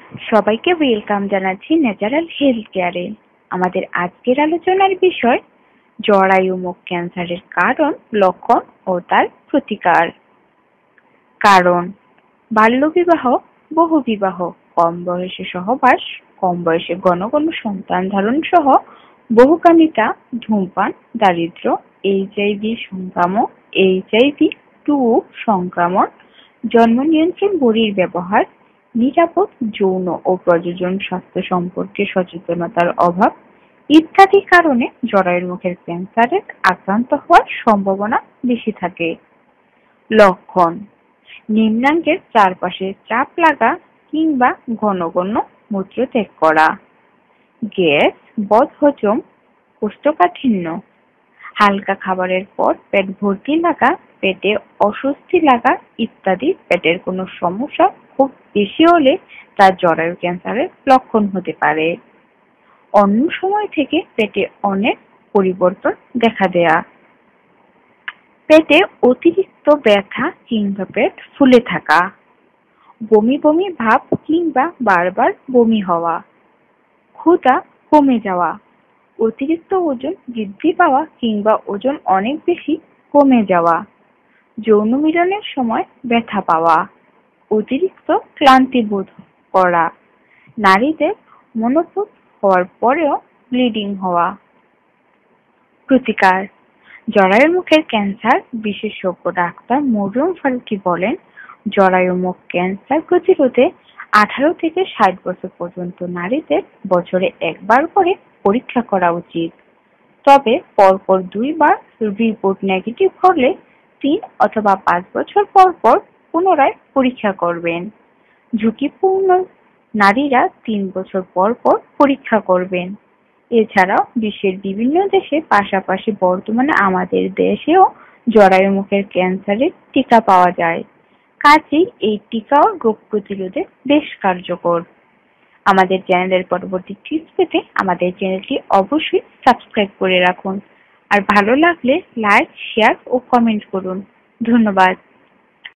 সবাইকে ওয়েলকাম জানাচ্ছি natural health কেয়ারে। আমাদের আজকের আলোচনার বিষয় জরায়ু মুখ ক্যান্সারের কারণ, লক্ষণ ও তার প্রতিকার। কারণ: বাল্যবিবাহ, বহুবিবাহ, কম বয়সে সহবাস, কম বয়সে ঘন ঘন সন্তান ধারণ সহ বহুকামিতা, ধূমপান, দারিদ্র্য, এইচআইভি সংক্রমণ, HIV-2 সংক্রমণ, জন্ম নিয়ন্ত্রণ বড়ির ব্যবহার, নিরাপদ যৌন ও প্রজনন স্বাস্থ্য সম্পর্কে সচেতনতার অভাব ইত্যাদি কারণে জরায়ুর মুখের ক্যান্সারে আক্রান্ত হওয়ার সম্ভাবনা বেশি থাকে। লক্ষণ: নিম্নাঙ্গের চারপাশে চাপ লাগা কিংবা ঘন ঘন মূত্রত্যাগ করা, গ্যাস, বদহজম, কোষ্ঠকাঠিন্য, হালকা খাবারের পর পেট ভর্তি লাগা, পেটে অস্বস্তি লাগা ইত্যাদি। পেটের কোনো সমস্যা খুব বেশি হলে তা জরায়ু ক্যান্সারের লক্ষণ হতে পারে। অন্য সময় থেকে পেটে অনেক পরিবর্তন দেখা দেয়া, পেটে অতিরিক্ত ব্যথা কিংবা পেট ফুলে থাকা, বমি বমি ভাব কিংবা বারবার বমি হওয়া, ক্ষুধা কমে যাওয়া, অতিরিক্ত ওজন বৃদ্ধি পাওয়া কিংবা ওজন অনেক বেশি কমে যাওয়া, যৌন মিলনের সময় ব্যথা পাওয়া, অতিরিক্ত ক্লান্তি বোধ করা, নারীদের মনোপোজ হওয়ার পরেও ব্লিডিং হওয়া। প্রতিকার: জরায়ু মুখের ক্যান্সার বিশেষজ্ঞ ডাক্তার মরিয়ম ফারুকী বলেন, জরায়ু মুখ ক্যান্সার প্রতিরোধে 18 থেকে 60 বছর পর্যন্ত নারীদের বছরে একবার করে পরীক্ষা করা উচিত। তবে পরপর 2 বার রিপোর্ট নেগেটিভ হলে 3 অথবা 5 বছর পর পর পুনরায় পরীক্ষা করবেন। ঝুঁকিপূর্ণ নারীরা 3 বছর পর পর পরীক্ষা করবেন। এছাড়াও বিশ্বের বিভিন্ন দেশে, পাশাপাশি বর্তমানে আমাদের দেশেও জরায়ু মুখের ক্যান্সারের টিকা পাওয়া যায়। কাজেই এই টিকাও রোগ প্রতিরোধে বেশ কার্যকর। আমাদের চ্যানেলের পরবর্তী টিপস পেতে আমাদের চ্যানেলটি অবশ্যই সাবস্ক্রাইব করে রাখুন। আর ভালো লাগলে লাইক, শেয়ার ও কমেন্ট করুন। ধন্যবাদ।